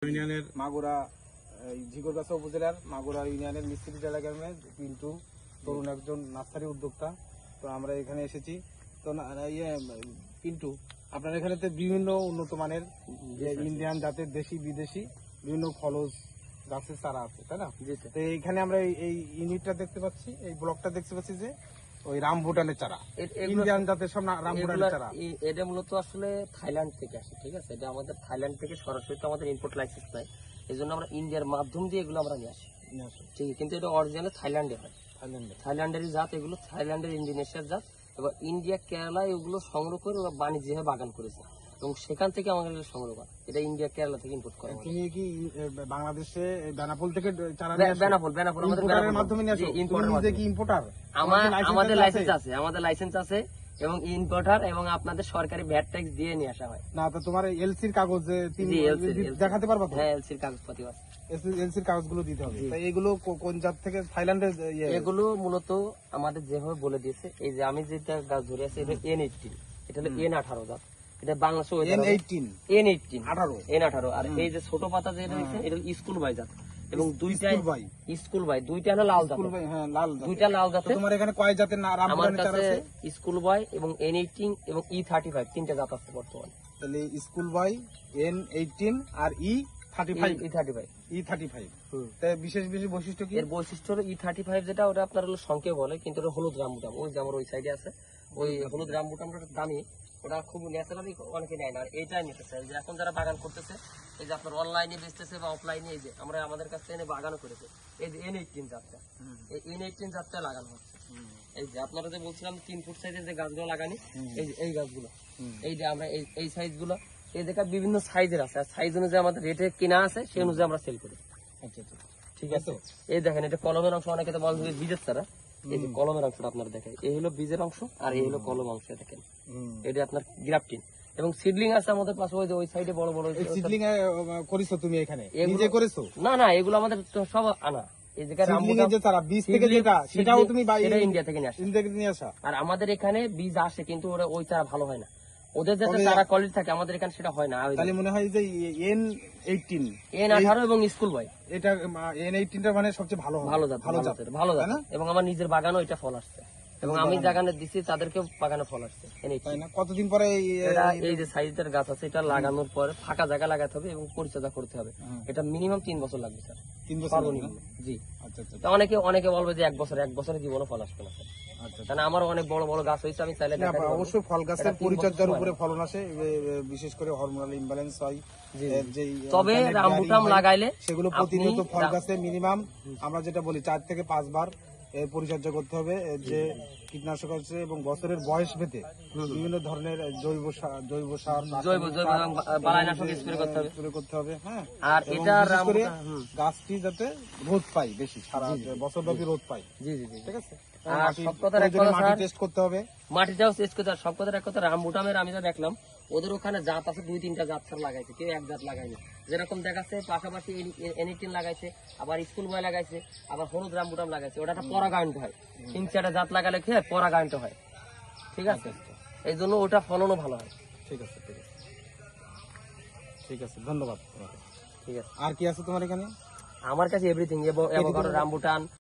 ইউনিয়নের মাগুরা ঝিকরগাছা উপজেলার মাগুরা ইউনিয়নের মিস্ত্রিটালা গ্রামে পিন্টু তরুণ একজন নার্সারি উদ্যোক্তা। তো আমরা এখানে এসেছি। তো পিন্টু, আপনার এখানে তো বিভিন্ন উন্নত মানের ইন্ডিয়ান জাতের দেশি বিদেশি বিভিন্ন ফলজ গাছের চারা আছে, তাই না? তো এইখানে আমরা এই ইউনিটটা দেখতে পাচ্ছি, এই ব্লকটা দেখতে পাচ্ছি যে ওই রামভুটানের চারা, ইন্ডিয়ান জাতের সব রামভুটানের চারা। এটা মূলত আসলে থাইল্যান্ড থেকে আসে, ঠিক আছে? এটা আমাদের থাইল্যান্ড থেকে সরাসরি, তো আমাদের ইম্পোর্ট লাইসেন্স নাই, এই জন্য আমরা ইন্ডিয়ার মাধ্যম দিয়ে এগুলো আমরা নিয়ে আসি, ঠিক আছে? কিন্তু এটা অরিজিনাল থাইল্যান্ডে হয়, থাইল্যান্ডেরই জাত এগুলো, থাইল্যান্ডের ইন্দোনেশিয়ার জাত। এবার ইন্ডিয়া কেরালা এগুলো সংগ্রহ করে ওরা বাণিজ্যিকভাবে বাগান করেছে এবং সেখান থেকে আমাদের সংগ্রহ করা, এটা ইন্ডিয়া কেরালা থেকে ইম্পোর্ট করা। তুমি কি বাংলাদেশে বেনাপোল থেকে চারা বেনাপোল আমাদের মাধ্যমে নিয়ে আসো? তুমি নিজে কি ইম্পোর্টার? আমাদের লাইসেন্স আছে এবং ইম্পোর্টার এবং আপনাদের সরকারি ভ্যাট ট্যাক্স দিয়ে নিয়ে আসা হয়। না তো তোমার এলসির কাগজ দেখাতে পারবা? হ্যাঁ, এলসির কাগজপাতি আছে, এলসির কাগজগুলো দিতে হবে। এগুলো কোন জাত থেকে? থাইল্যান্ডের? এগুলো মূলত আমাদের যেভাবে বলে দিয়েছে, এই যে আমি যেটা গাছ ধরে আছি এটা N18, এটা হলো N18 জাত, এটা বাংলাদেশে N18। আর এই যে ছোট পাতা যেটা দেখছেন এটা স্কুল বাই জাত এবং দুইটা হলো লাল জাত, দুইটা লাল জাত। তোমার এখানে কয় জাতের নাম? আমার কাছে স্কুল বয় এবং N18 এবং E35 তিনটা জাত আছে বর্তমানে। তাহলে স্কুল বয়, N18 আর E35। বিশেষ বৈশিষ্ট্য কি? এর বৈশিষ্ট্য হলো E35 যেটা, ওটা আপনার হলো সংক্ষেপ বলে, কিন্তু ওটা হলুদ রামবুটাম, ওই যে আমার ওই সাইডে আছে ওই হলুদ রামবুটামটা দামি, ওটা খুব ন্যাচারালি অনেকে নেয় না। আর এইটাই নিতে চাই যে এখন যারা বাগান করতেছে, এই যে আপনার অনলাইনে বেচতেছে বা অফলাইনে, এই যে আমরা আমাদের কাছে এনে বাগানও করেছে, এই যে N18 জাতটা, এই N18 জাতটা লাগানো হচ্ছে। এই যে আপনারা যে বলছিলাম 3 ফুট সাইজের যে গাছগুলো লাগানি, এই যে এই গাছগুলো, এই যে আমরা এই সাইজ গুলো, এই দেখা বিভিন্ন সাইজের আছে, আর সাইজ অনুযায়ী আমাদের রেটে কিনা আছে, সেই অনুযায়ী আমরা সেল করি। ঠিক আছে? এই দেখেন, এটা কলমের অংশ, অনেকে তো বলে বীজের চারা, এই যে কলমের অংশটা আপনার দেখেন, এই হলো বীজের অংশ আর এই হলো কলম অংশ, দেখেন এটা আপনার গ্রাফটিং এবং সিডলিং আছে আমাদের পাশে, ওই যে ওই সাইডে বড় বড় সিডলিং করেছো তুমি এখানে নিজে করেছো? না, এগুলো আমাদের সব আনা। এই জায়গায় রামবুটান যে তারা বীজ থেকে যেটা, সেটাও তুমি এটা ইন্ডিয়া থেকে নিয়ে আসা। আর আমাদের এখানে বীজ আসে, কিন্তু ওরা ওই চারা ভালো হয় না, ওদের যে চারা কোয়ালিটি থাকে আমাদের এখানে সেটা হয় না। তাহলে মনে হয় যে N18 এবং স্কুল বয়, এটা N18টা মানে সবচেয়ে ভালো জাত এবং আমার নিজের বাগানও এটা ফল আসছে এবং আমি বাগানে দিচ্ছি, তাদেরকেও বাগানে ফল আসছে। কতদিন পরে এই যে সাইজের গাছ আছে, এটা লাগানোর পরে ফাঁকা জায়গা লাগাতে হবে এবং পরিচর্যা করতে হবে। এটা মিনিমাম 3 বছর লাগবে স্যার। 3 বছর? জি। আচ্ছা। অনেকে বলবে যে 1 বছরে জীবনে ফল আসবে না স্যার। কারণ আমার অনেক বড় বড় গাছ হয়েছে, আমি চাইলে অবশ্যই ফল গাছের পরিচর্যার উপরে ফলন আসে, বিশেষ করে হরমোনাল ইমব্যালেন্স হয়। তবে রামবুটাম লাগাইলে সেগুলো প্রতিনিয়ত ফল গাছে মিনিমাম আমরা যেটা বলি 4 থেকে 5 বার পরিচর্যা করতে হবে, যে কীটনাশক আছে এবং বছরের বয়স ভেদে বিভিন্ন ধরনের জৈব সার বালাইনাশক স্প্রে করতে হবে। হ্যাঁ, আর এটা গাছটি যাতে রোদ পায়, বেশি সারা বছরব্যাপী রোদ পায়। জি, ঠিক আছে? মাটি টেস্ট করতে হবে, মাটিটাও টেস্ট করতে হবে। সব কথার এক কথা, রামবুটামের আমি যা দেখলাম ওদের ওখানে জাত আছে 2-3টা জাত সার লাগাইছে, কেউ এক জাত লাগায়নি। যেরকম দেখাচ্ছে পাশাপাশি N18 লাগাইছে, আবার স্কুল বয় লাগাইছে, আবার হলুদ রামবুটাম লাগাইছে, ওটা একটা পরাগায়ন্ত হয়। 3-4টা জাত লাগালে কি হয়? পরাগায়ন্ত হয়। ঠিক আছে? এই জন্য ওটা ফলনও ভালো হয়। ঠিক আছে, ধন্যবাদ। ঠিক আছে। আর কি আছে তোমার এখানে? আমার কাছে এভরিথিং, এবং রামবুটান